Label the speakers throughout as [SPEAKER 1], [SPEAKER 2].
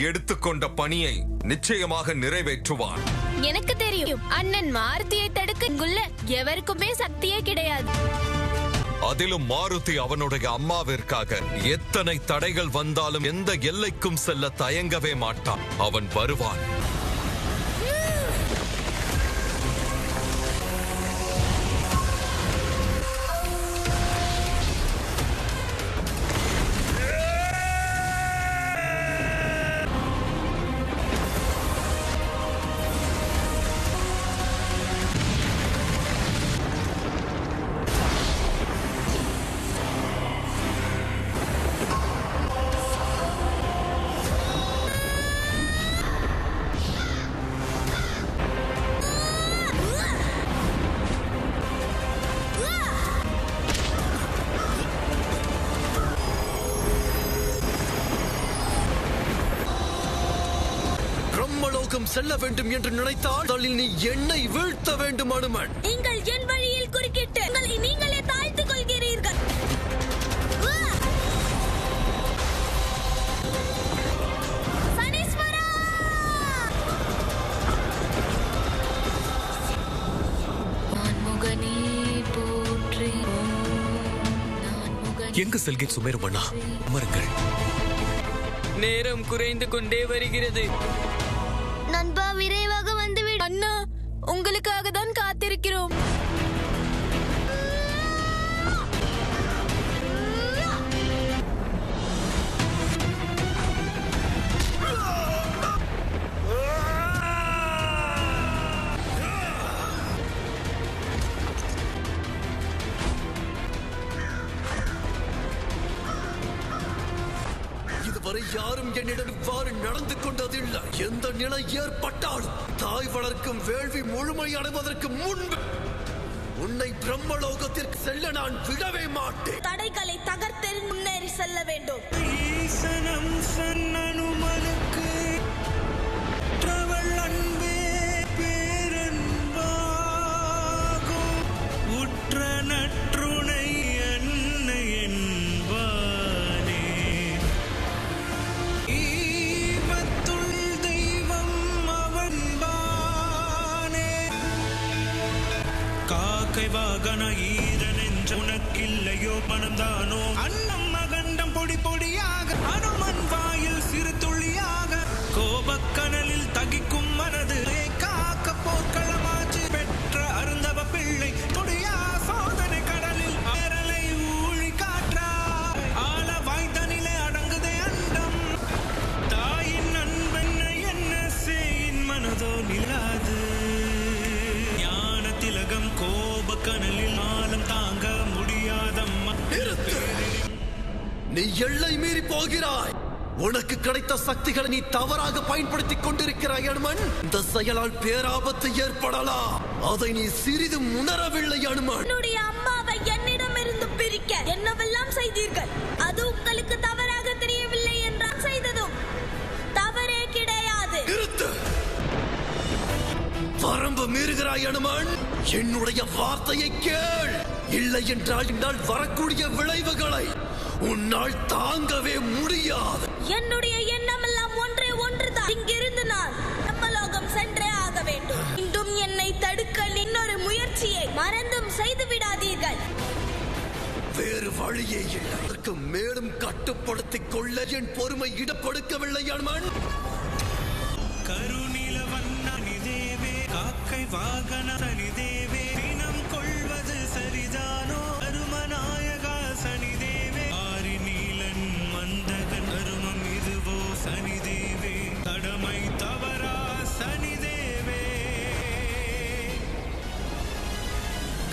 [SPEAKER 1] எடுத்துக்கொண்ட பணியை நிச்சயமாக நிறைவேற்றுவான்.
[SPEAKER 2] எனக்கு தெரியும், அண்ணன் மாருதியை தடுக்க இங்குள்ள எவருக்குமே சக்தியே கிடையாது.
[SPEAKER 1] அதிலும் மாருதி அவனுடைய அம்மாவிற்காக எத்தனை தடைகள் வந்தாலும் எந்த எல்லைக்கும் செல்ல தயங்கவே மாட்டான். அவன் வருவான்.
[SPEAKER 3] செல்ல வேண்டும் என்று நினைத்தால் நீ என்னை வீழ்த்த வேண்டும் அனுமன்.
[SPEAKER 2] நீங்கள் என் வழியில் குறுக்கிட்டு நீங்களே தாழ்த்துக் கொள்கிறீர்கள்.
[SPEAKER 3] எங்கு செல்கிறேன் சுமேரும் அண்ணா? அமருங்கள்.
[SPEAKER 4] நேரம் குறைந்து கொண்டே வருகிறது.
[SPEAKER 2] நண்பா, விரைவாக வந்துவிடு. அண்ணா, உங்களுக்காக தான் காத்திருக்கிறோம்.
[SPEAKER 3] யாரும் என்னிடம் இவ்வாறு நடந்து கொண்டதில்லை. எந்த நிலை ஏற்பட்டாலும் தாய் வளர்க்கும் வேள்வி முழுமை அடைவதற்கு முன்பு உன்னை பிரம்மலோகத்திற்கு செல்ல நான் விடவே மாட்டேன்.
[SPEAKER 2] தடைகளை தகர்த்து முன்னேறி செல்ல வேண்டும்.
[SPEAKER 5] உனக்கில்லையோ மனம்தானோ அன்னம் மகண்டம் பொடி பொடியாக அனுமன் வாயில் சிறு துளியாக கோபக்கனலில் தகிக்கும் மனது காக்க போர்க்களமாச்சு பெற்ற அருந்தவ பிள்ளை துடியா சோதனை கடலில் அறலை ஊழி காற்றா ஆள வாய்த்தனிலே அடங்குதே அண்டம் தாயின் அன்பென்ன என்ன செய்யின் மனதோ நிலாது ஞான திலகம் கோபக்கனலில் ஆலம் தாங்க முடியாதம்மா.
[SPEAKER 3] நீ எல்லை மீறி போகிறாய். உனக்கு கிடைத்த சக்திகளை நீ தவறாக பயன்படுத்திக் கொண்டிருக்கிறாய் அனுமன். இந்த செயலால் பேராபத்து ஏற்படலாம். அதை நீ சிறிதும் உணரவில்லை அனுமன்.
[SPEAKER 2] என்னுடைய அம்மாவை என்னிடமிருந்து பிரிக்க என்னவெல்லாம் செய்தீர்கள். அது உங்களுக்கு தவறாக தெரியவில்லை என்றால் செய்ததும் தவறே கிடையாது.
[SPEAKER 3] வரம்பு மீறுகிறாய் அனுமன். என்னுடைய வார்த்தையை கேள். இல்லை என்றால் என்னால் வரக்கூடிய விளைவுகளை உன்னால் தாங்கவே முடியாது.
[SPEAKER 2] என்னுடைய எண்ணமெல்லாம் ஒன்றே ஒன்றுதான். இங்கிருந்து நான் பிரம்மலோகம் சென்றே ஆக வேண்டும். மீண்டும் என்னை தடுக்க இன்னொரு முயற்சியை மறந்தும் செய்து விடாதீர்கள்.
[SPEAKER 3] வேறு வழியே இல்லை. அதற்கு மேலும் கட்டுப்படுத்திக் கொள்ள என் பொறுமை இடம் கொடுக்கவில்லை அனுமன்.
[SPEAKER 5] கருநில வண்ணனி தேவே காக்கை வாகன சனி தேவே தினம் கொள்வது சரிதானோ அருமநாயகா சனி தேவே ஆரி நீலன் மந்தகன் அருமம் இதுவோ சனி தேவே கடமை தவறா சனி தேவே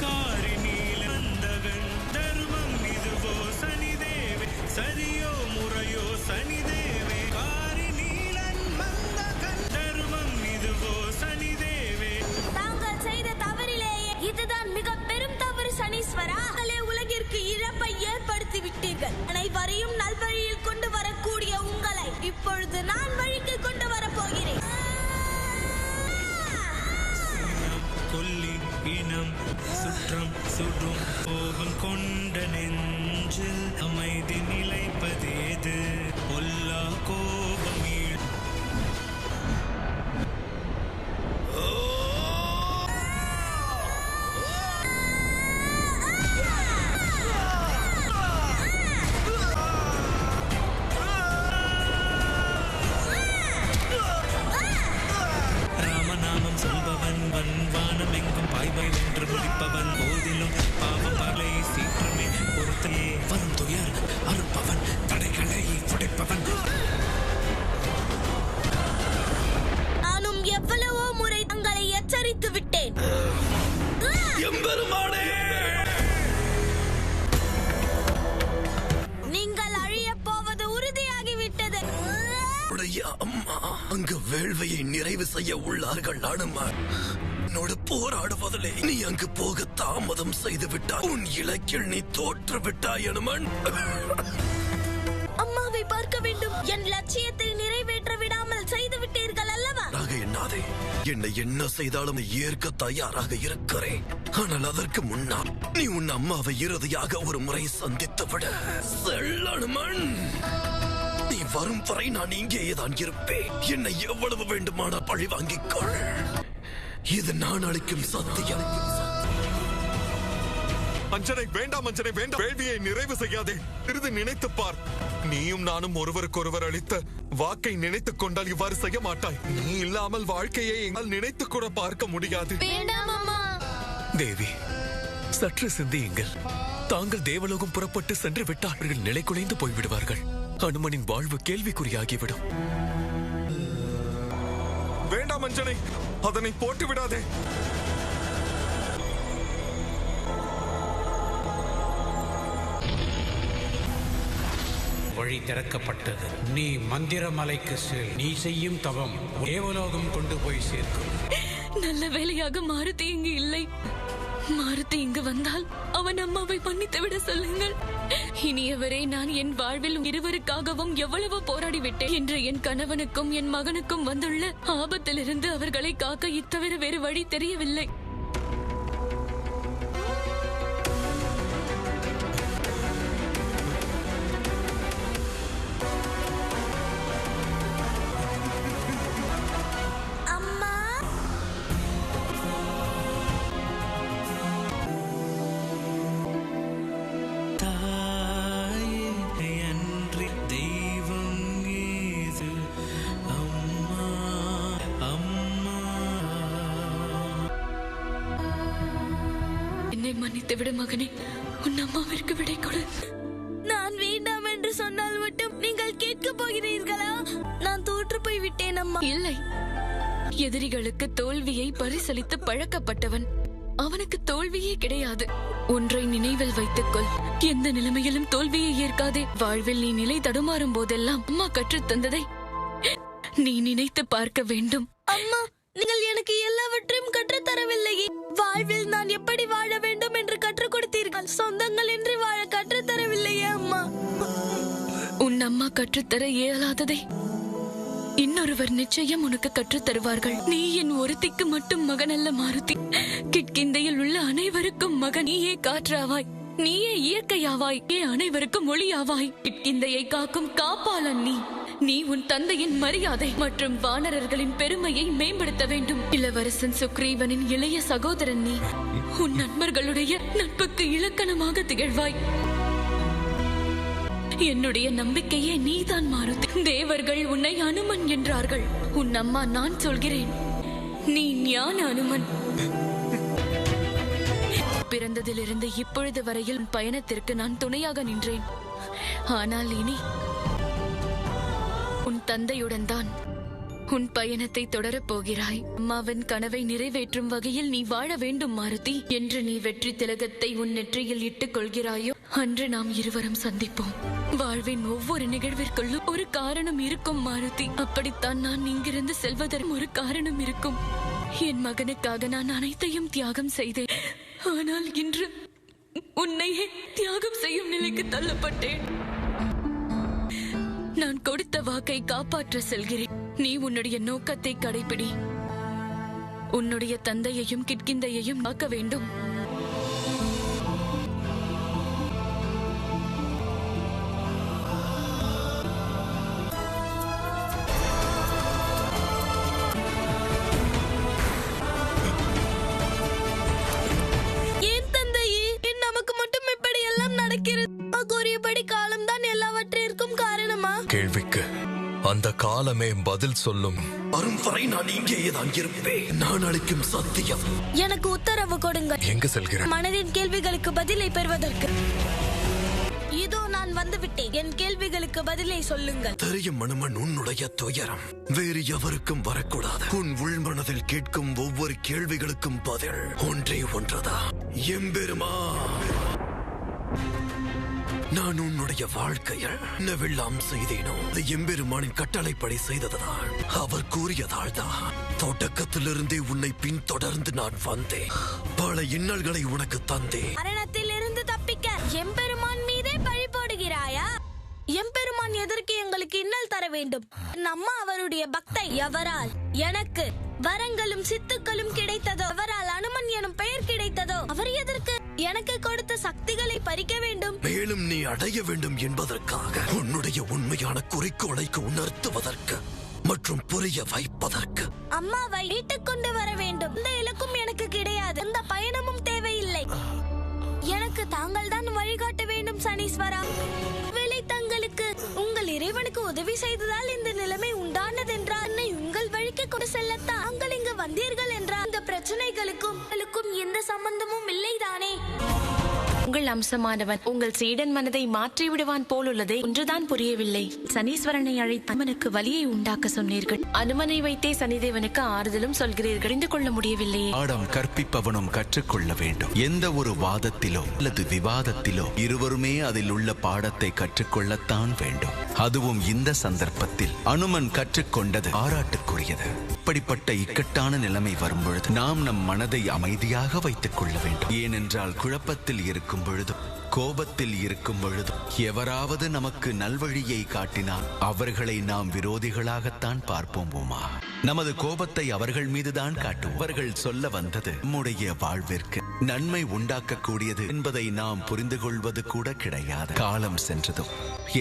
[SPEAKER 5] காரி நீல மந்தகன் தருமம் இதுவோ சனி தேவே சரியோ முறையோ சனி தேவே காரி நீலன் மந்தகன் தருமம் இதுவோ சனி தேவே.
[SPEAKER 2] தாங்கள் செய்த தவறிலேயே இதுதான் மிக பெரும் தவறு சனீஸ்வரா. உலகிற்கு இழப்பை ஏற்படுத்தி விட்டீர்கள். அனைவரையும் நல்வழியில் கொண்டு வரக்கூடிய உங்களை இப்பொழுது நான் வழிக்கு கொண்டு வரப்போகிறேன்.
[SPEAKER 5] கொல்லி இனம் சுற்றம் சுடும் கோபம் கொண்ட நெஞ்சில் அமைதி நிலைப்பதேது பொல்லா கோபம்
[SPEAKER 3] அங்கு வேள்வியை நிறைவு செய்ய உள்ளார்கள். அனுமன், என்னோடு போராடுவதிலே நீ அங்கு போக தாமதம் செய்து விட்டாய். உன் இலக்கில் நீ தோற்று விட்டாய் அனுமன்.
[SPEAKER 2] அம்மாவை பார்க்க வேண்டும். என் லட்சியத்தை நிறைவேற்ற விடாமல் செய்து விட்டீர்கள் அல்லவா?
[SPEAKER 3] எண்ணாதே, என்னை என்ன செய்தாலும் ஏற்க தயாராக இருக்கிறேன். ஆனால் அதற்கு முன்னால் நீ உன் அம்மாவை இறுதியாக ஒரு முறை சந்தித்து விட செல்லணுமன். நீ வரும் வரை நான் இங்கேயேதான் இருப்பேன். என்னை எவ்வளவு வேண்டுமானால் பழி வாங்கிக் கொள். இது நான் அளிக்கும் சத்தியம்.
[SPEAKER 1] அஞ்சனை, வேண்டாம் அஞ்சனை, வேண்டாம். வேள்வியை நிறைவு செய்யாதே. சிறிது நினைத்துப் பார். நீயும் நானும் ஒருவருக்கொருவர் அளித்த வாக்கை நினைத்துக் கொண்டால் இவ்வாறு செய்ய மாட்டாய். நீ இல்லாமல் வாழ்க்கையை என்னால் நினைத்து கூட பார்க்க முடியாது.
[SPEAKER 2] வேண்டாம் அம்மா.
[SPEAKER 6] தேவி, சற்று சிந்தியுங்கள். தாங்கள் தேவலோகம் புறப்பட்டு சென்று விட்டால் அவர்கள் நிலை குலைந்து போய்விடுவார்கள். அனுமனின் வாழ்வு கேள்விக்குறியாகிவிடும்.
[SPEAKER 1] வேண்டாம் அஞ்சனை, அதனை போட்டு விடாதே.
[SPEAKER 7] வழி திறக்கப்பட்டது. நீ மந்திரமலைக்கு செல். நீ செய்யும் தவம் தேவலோகம் கொண்டு போய் சேர்க்கும்.
[SPEAKER 8] நல்ல வேலையாக மாருதி இங்கு இல்லை. மாருதி இங்கு வந்தால் அவன் அம்மாவை மன்னித்து விட சொல்லுங்கள். இனியவரே, நான் என் வாழ்வில் இருவருக்காகவும் எவ்வளவு போராடிவிட்டேன் என்று என் கணவனுக்கும் என் மகனுக்கும் வந்துள்ள ஆபத்திலிருந்து அவர்களை காக்க இத்தவிர வேறு வழி தெரியவில்லை. மன்னித்து விட மகனே, உன் அம்மாவிற்கு விடை கொடு.
[SPEAKER 2] நான் வேண்டாம் என்று சொன்னால் மட்டும் நீங்கள் கேட்க போகிறீர்களா? நான் தோற்று போய் விட்டேன் அம்மா.
[SPEAKER 8] இல்லை, எதிரிகளுக்கு தோல்வியை பரிசளித்து பழக்கப்பட்டவன். அவனுக்கு தோல்வியே கிடையாது. ஒன்றை நினைவில் வைத்துக்கொள், எந்த நிலைமையிலும் தோல்வியை ஏற்காதே. வாழ்வில் நீ நிலை தடுமாறும் போதெல்லாம் அம்மா கற்றுத் தந்ததை நீ நினைத்து பார்க்க வேண்டும்.
[SPEAKER 2] அம்மா, நீங்கள் எனக்கு எல்லாவற்றையும் கற்றுத்தரவில்லையே. வாழ்வில் நான் எப்படி வாழ வேண்டும் என்று கற்றுக் கொடுத்தீர்கள். சொந்தங்கள் என்று வாழ கற்றுத்தரவில்லையே அம்மா.
[SPEAKER 8] உன் அம்மா கற்றுத்தர இயலாததை இன்னொருவர் நிச்சயம் உனக்கு கற்றுத் தருவார்கள். நீ என் ஒருத்திக்கு மட்டும் மகன் அல்ல மாருதி. கிட்கிந்தையில் உள்ள அனைவருக்கும் மகன். நீயே காற்றாவாய், நீயே இயற்கையாவாய், அனைவருக்கும் ஒளியாவாய். கிட்கிந்தையை காக்கும் காப்பாளன் நீ. நீ உன் தந்தையின் மரியாதை மற்றும் வானரர்களின் பெருமையை மேம்படுத்த வேண்டும். இளவரசன் சுக்ரீவனின் இளைய சகோதரன் நீ. உன் நண்பர்களுடைய நட்புக்கு இலக்கணமாக திகழ்வாய். என்னுடைய நம்பிக்கையே நீதான் மாருதி. தேவர்கள் உன்னை அனுமன் என்றார்கள். உன் அம்மா நான் சொல்கிறேன், நீ ஞான அனுமன். பிறந்ததிலிருந்து இப்பொழுது வரையில் பயணத்திற்கு நான் துணையாக நின்றேன். ஆனால் இனி உன் தந்தையுடன் தான் உன் பயணத்தை தொடரப் போகிறாய். அம்மாவின் கனவை நிறைவேற்றும் வகையில் நீ வாழ வேண்டும் மாருதி. என்று நீ வெற்றி திலகத்தை உன் நெற்றியில் இட்டுக் கொள்கிறாயோ அன்று நாம் இருவரும் சந்திப்போம். வாழ்வின் ஒவ்வொரு நிகழ்விற்குள்ளும் ஒரு காரணம் இருக்கும் மாருதி. அப்படித்தான் நான் இங்கிருந்து செல்வதற்கு ஒரு காரணம் இருக்கும். என் மகனுக்காக நான் அனைத்தையும் தியாகம் செய்தேன். ஆனால் இன்று உன்னையே தியாகம் செய்யும் நிலைக்கு தள்ளப்பட்டேன். நான் கொடுத்த வாக்கை காப்பாற்ற செல்கிறேன். நீ உன்னுடைய நோக்கத்தை கடைபிடி. உன்னுடைய தந்தையையும் கிட்கிந்தையையும் காக்க வேண்டும்.
[SPEAKER 2] ஏன் தந்தையே, நமக்கு மட்டும் இப்படி எல்லாம் நடக்கிறது? கூறியபடி காலம்தான் எல்லாவற்றிற்கும் காரணமா?
[SPEAKER 1] கேள்விக்கு அந்த காலமே பதில் சொல்லும்.
[SPEAKER 3] வரும் வரை நான் இங்கேயேதான் இருப்பேன். நான் அளிக்கும் சத்தியம்.
[SPEAKER 2] எனக்கு உத்தரவு கொடுங்கள்.
[SPEAKER 1] எங்க செல்கிறேன்?
[SPEAKER 2] மனதின் கேள்விகளுக்கு பதிலை பெறுவதற்கு. இதோ நான் வந்துவிட்டேன். என் கேள்விகளுக்கு பதிலை சொல்லுங்கள்.
[SPEAKER 3] தெரியும் அனுமன், உன்னுடைய துயரம் வேறு எவருக்கும் வரக்கூடாது. உன் உள்மனதில் கேட்கும் ஒவ்வொரு கேள்விகளுக்கும் பதில் ஒன்றே ஒன்றுதான். எம்பெருமா, நான் உன்னுடைய வாழ்க்கையில் என்னவெல்லாம் செய்தேனோ அது எம்பெருமானின் கட்டளைப்படி செய்ததுதான். அவர் கூறியதால் தான் தொடக்கத்திலிருந்தே உன்னை பின்தொடர்ந்து நான் வந்தேன். பல இன்னல்களை உனக்கு தந்தேன்.
[SPEAKER 2] மரணத்தில் இருந்து தப்பிக்க எம்பெருமான் மீதே பழி போடுகிறாயா? எம்பெருமான் எதற்கு எங்களுக்கு இன்னல் தர வேண்டும்? அம்மா அவருடைய பக்தை எவரால் எனக்கு வரங்களும் சித்துக்களும் கிடைத்ததோ, அவரால் அனுமன் எனும் பெயர் கிடைத்ததோ, அவர் எதற்கு எனக்கு கொடுத்த சக்திகளை பறிக்க வேண்டும்?
[SPEAKER 3] மேலும் நீ அடைய வேண்டும் என்பதற்காக, உன்னுடைய உண்மையான குறிக்கோளைக்கு உணர்த்துவதற்கு மற்றும் புரிய வைப்பதற்கு.
[SPEAKER 2] அம்மாவை வீட்டுக்கு கொண்டு வர வேண்டும். இந்த இலக்கும் எனக்கு கிடையாது. இந்த பயணமும் தேவையில்லை. எனக்கு தாங்கள் தான் வழிகாட்ட வேண்டும் சனீஸ்வரா. வேலை தங்களுக்கு உங்கள் இறைவனுக்கு உதவி செய்ததால் இந்த நிலைமை உண்டானதென்றால் என்னை உங்கள் வழிக்கு கொண்டு செல்ல தாங்கள் இங்கு வந்தீர்கள் என்றால் அந்த பிரச்சனைகளுக்கும் எந்த சம்பந்தமும் இல்லைதானே?
[SPEAKER 9] உங்கள் அம்சமானவன் உங்கள் சீடன் மனதை மாற்றி விடுவான் போலுள்ளதே. ஒன்றுதான் புரியவில்லை. சனீஸ்வரனை அழைத்து அனுமனுக்கு வலியை உண்டாக்க சொன்னீர்கள். அனுமனை வைத்தே சனிதேவனுக்கு ஆறுதலும் சொல்கிறீர்கள். அறிந்து கொள்ள முடியவில்லையே.
[SPEAKER 10] பாடம் கற்பிப்பவனும் கற்றுக்கொள்ள வேண்டும். எந்த ஒரு வாதத்திலோ அல்லது விவாதத்திலோ இருவருமே அதில் உள்ள பாடத்தை கற்றுக்கொள்ளத்தான் வேண்டும். அதுவும் இந்த சந்தர்ப்பத்தில் அனுமன் கற்றுக்கொண்டது பாராட்டுக்குரியது. இப்படிப்பட்ட இக்கட்டான நிலைமை வரும்பொழுது நாம் நம் மனதை அமைதியாக வைத்துக் கொள்ள வேண்டும். ஏனென்றால் குழப்பத்தில் இருக்கும் பொழுதும் கோபத்தில் இருக்கும் பொழுதும் எவராவது நமக்கு நல்வழியை காட்டினால் அவர்களை நாம் விரோதிகளாகத்தான் பார்ப்போம். உமா, நமது கோபத்தை அவர்கள் மீதுதான் காட்டும். அவர்கள் சொல்ல வந்தது நம்முடைய வாழ்விற்கு நன்மை உண்டாக்கக்கூடியது என்பதை நாம் புரிந்து கொள்வது கூட கிடையாது. காலம் சென்றதும்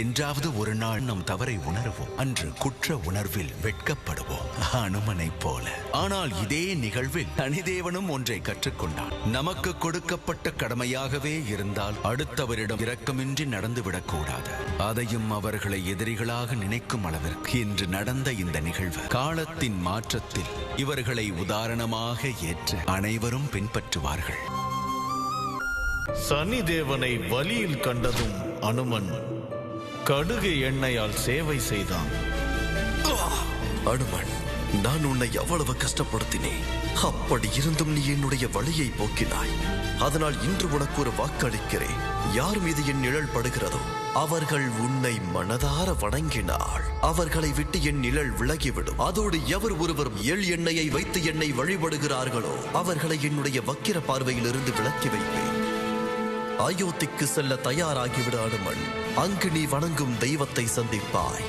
[SPEAKER 10] என்றாவது ஒரு நாள் நம் தவறை உணர்வோம். அன்று குற்ற உணர்வில் வெட்கப்படுவோம், அனுமனை போல. ஆனால் இதே நிகழ்வில் சனிதேவனும் ஒன்றை கற்றுக்கொண்டான். நமக்கு கொடுக்கப்பட்ட கடமையாகவே இருந்தால் அடுத்தவரிடம் இரக்கமின்றி நடந்துவிடக் கூடாது. அதையும் அவர்களை எதிரிகளாக நினைக்கும் அளவிற்கு இன்று நடந்த இந்த நிகழ்வு காலத்தின் மாற்றத்தில் இவர்களை உதாரணமாக ஏற்று அனைவரும் பின்பற்றுவார்கள்.
[SPEAKER 11] சனி தேவனை வலியில் கண்டதும் அனுமன் கடுகு எண்ணெயால் சேவை செய்தான்.
[SPEAKER 3] அனுமன், நான் உன்னை எவ்வளவு கஷ்டப்படுத்தினேன். அப்படி இருந்தும் நீ என்னுடைய வழியை போக்கினாய். அதனால் இன்று உனக்கு ஒரு வாக்களிக்கிறேன். யார் மீது என் நிழல் படுகிறதோ அவர்கள் உன்னை மனதார வணங்கினால் அவர்களை விட்டு என் நிழல் விலகிவிடும். அதோடு எவர் ஒருவர் எள் எண்ணெயை வைத்து என்னை வழிபடுகிறார்களோ அவர்களை என்னுடைய வக்கிர பார்வையில் இருந்து விலக்கி வைப்பேன். அயோத்திக்கு செல்ல தயாராகிவிட அனுமன். அங்கு நீ வணங்கும் தெய்வத்தை சந்திப்பாய்.